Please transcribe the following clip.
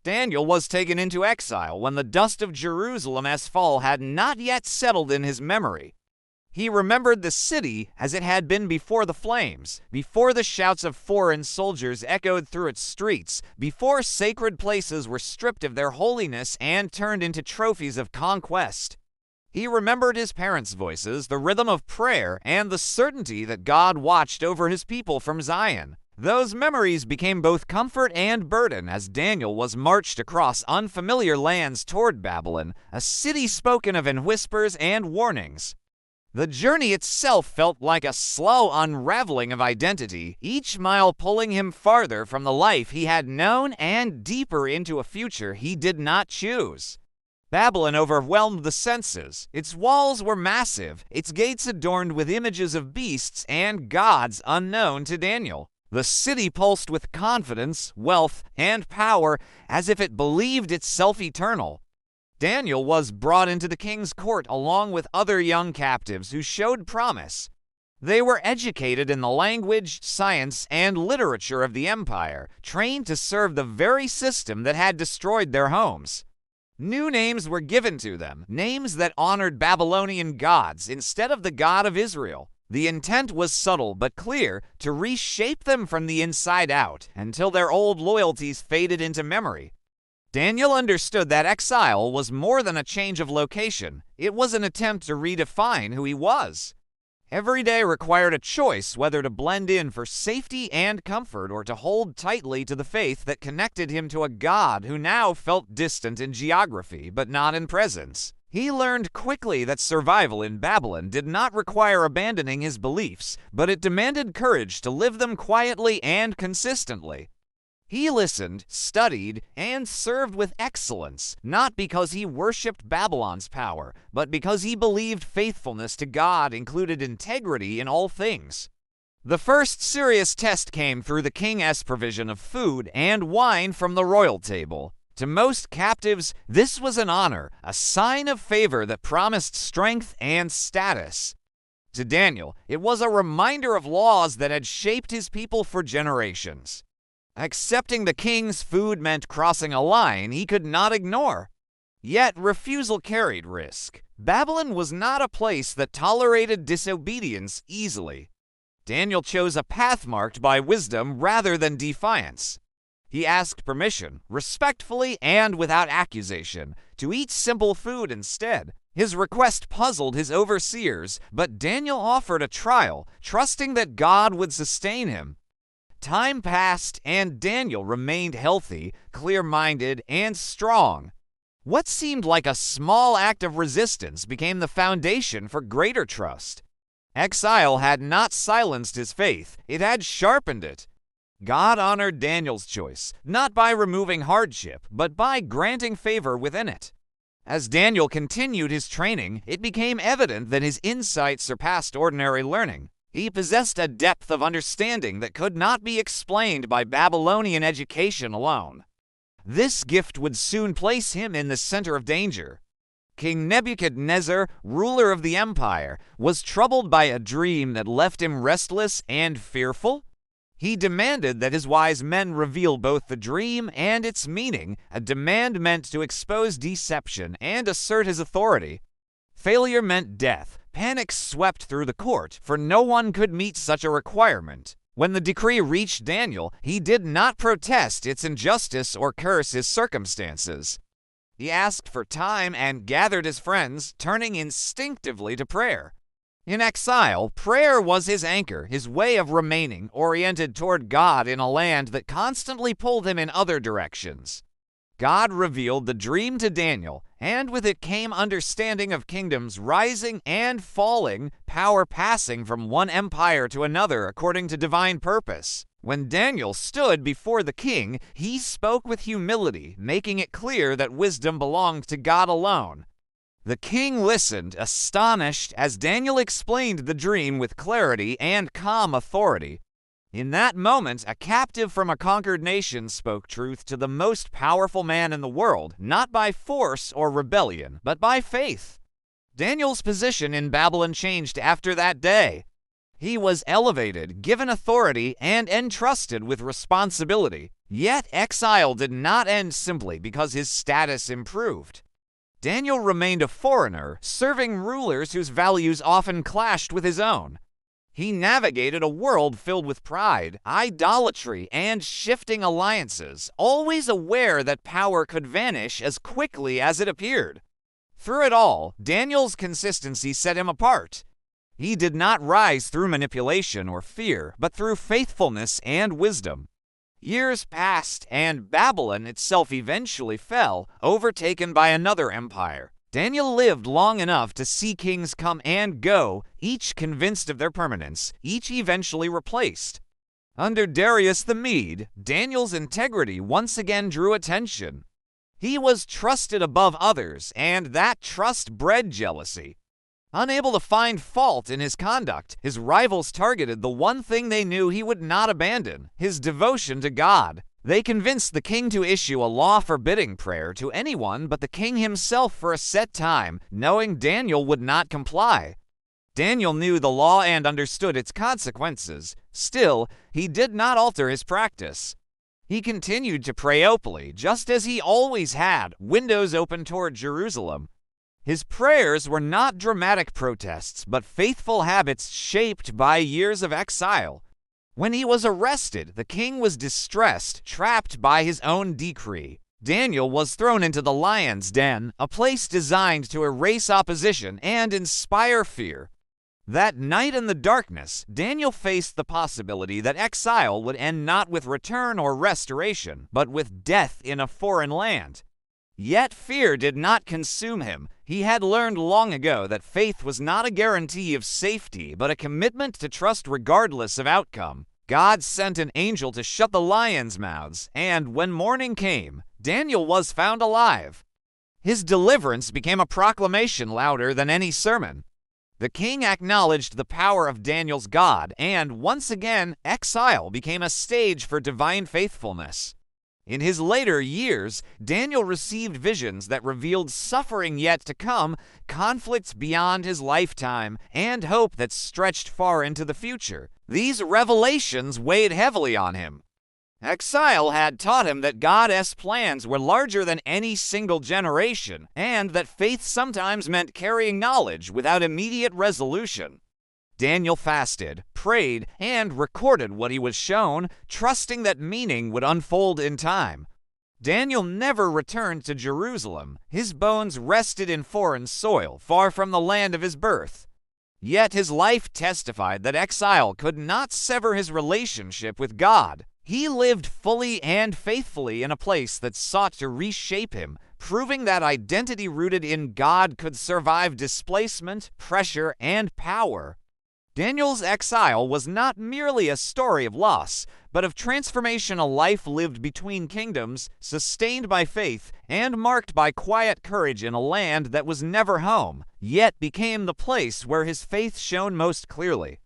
Daniel was taken into exile when the dust of Jerusalem's fall had not yet settled in his memory. He remembered the city as it had been before the flames, before the shouts of foreign soldiers echoed through its streets, before sacred places were stripped of their holiness and turned into trophies of conquest. He remembered his parents' voices, the rhythm of prayer, and the certainty that God watched over his people from Zion. Those memories became both comfort and burden as Daniel was marched across unfamiliar lands toward Babylon, a city spoken of in whispers and warnings. The journey itself felt like a slow unraveling of identity, each mile pulling him farther from the life he had known and deeper into a future he did not choose. Babylon overwhelmed the senses. Its walls were massive, its gates adorned with images of beasts and gods unknown to Daniel. The city pulsed with confidence, wealth, and power as if it believed itself eternal. Daniel was brought into the king's court along with other young captives who showed promise. They were educated in the language, science, and literature of the empire, trained to serve the very system that had destroyed their homes. New names were given to them, names that honored Babylonian gods instead of the God of Israel. The intent was subtle but clear, to reshape them from the inside out until their old loyalties faded into memory. Daniel understood that exile was more than a change of location. It was an attempt to redefine who he was. Every day required a choice whether to blend in for safety and comfort or to hold tightly to the faith that connected him to a God who now felt distant in geography but not in presence. He learned quickly that survival in Babylon did not require abandoning his beliefs, but it demanded courage to live them quietly and consistently. He listened, studied, and served with excellence, not because he worshipped Babylon's power, but because he believed faithfulness to God included integrity in all things. The first serious test came through the king's provision of food and wine from the royal table. To most captives, this was an honor, a sign of favor that promised strength and status. To Daniel, it was a reminder of laws that had shaped his people for generations. Accepting the king's food meant crossing a line he could not ignore. Yet refusal carried risk. Babylon was not a place that tolerated disobedience easily. Daniel chose a path marked by wisdom rather than defiance. He asked permission, respectfully and without accusation, to eat simple food instead. His request puzzled his overseers, but Daniel offered a trial, trusting that God would sustain him. Time passed, and Daniel remained healthy, clear-minded, and strong. What seemed like a small act of resistance became the foundation for greater trust. Exile had not silenced his faith, it had sharpened it. God honored Daniel's choice, not by removing hardship, but by granting favor within it. As Daniel continued his training, it became evident that his insight surpassed ordinary learning. He possessed a depth of understanding that could not be explained by Babylonian education alone. This gift would soon place him in the center of danger. King Nebuchadnezzar, ruler of the empire, was troubled by a dream that left him restless and fearful. He demanded that his wise men reveal both the dream and its meaning, a demand meant to expose deception and assert his authority. Failure meant death. Panic swept through the court, for no one could meet such a requirement. When the decree reached Daniel, he did not protest its injustice or curse his circumstances. He asked for time and gathered his friends, turning instinctively to prayer. In exile, prayer was his anchor, his way of remaining oriented toward God in a land that constantly pulled him in other directions. God revealed the dream to Daniel, and with it came understanding of kingdoms rising and falling, power passing from one empire to another according to divine purpose. When Daniel stood before the king, he spoke with humility, making it clear that wisdom belonged to God alone. The king listened, astonished, as Daniel explained the dream with clarity and calm authority. In that moment, a captive from a conquered nation spoke truth to the most powerful man in the world, not by force or rebellion, but by faith. Daniel's position in Babylon changed after that day. He was elevated, given authority, and entrusted with responsibility. Yet exile did not end simply because his status improved. Daniel remained a foreigner, serving rulers whose values often clashed with his own. He navigated a world filled with pride, idolatry, and shifting alliances, always aware that power could vanish as quickly as it appeared. Through it all, Daniel's consistency set him apart. He did not rise through manipulation or fear, but through faithfulness and wisdom. Years passed, and Babylon itself eventually fell, overtaken by another empire. Daniel lived long enough to see kings come and go, each convinced of their permanence, each eventually replaced. Under Darius the Mede, Daniel's integrity once again drew attention. He was trusted above others, and that trust bred jealousy. Unable to find fault in his conduct, his rivals targeted the one thing they knew he would not abandon: his devotion to God. They convinced the king to issue a law forbidding prayer to anyone but the king himself for a set time, knowing Daniel would not comply. Daniel knew the law and understood its consequences. Still, he did not alter his practice. He continued to pray openly, just as he always had, windows open toward Jerusalem. His prayers were not dramatic protests, but faithful habits shaped by years of exile. When he was arrested, the king was distressed, trapped by his own decree. Daniel was thrown into the lion's den, a place designed to erase opposition and inspire fear. That night in the darkness, Daniel faced the possibility that exile would end not with return or restoration, but with death in a foreign land. Yet fear did not consume him. He had learned long ago that faith was not a guarantee of safety, but a commitment to trust regardless of outcome. God sent an angel to shut the lions' mouths, and when morning came, Daniel was found alive. His deliverance became a proclamation louder than any sermon. The king acknowledged the power of Daniel's God, and once again, exile became a stage for divine faithfulness. In his later years, Daniel received visions that revealed suffering yet to come, conflicts beyond his lifetime, and hope that stretched far into the future. These revelations weighed heavily on him. Exile had taught him that God's plans were larger than any single generation, and that faith sometimes meant carrying knowledge without immediate resolution. Daniel fasted, prayed, and recorded what he was shown, trusting that meaning would unfold in time. Daniel never returned to Jerusalem. His bones rested in foreign soil, far from the land of his birth. Yet his life testified that exile could not sever his relationship with God. He lived fully and faithfully in a place that sought to reshape him, proving that identity rooted in God could survive displacement, pressure, and power. Daniel's exile was not merely a story of loss, but of transformation, a life lived between kingdoms, sustained by faith, and marked by quiet courage in a land that was never home, yet became the place where his faith shone most clearly.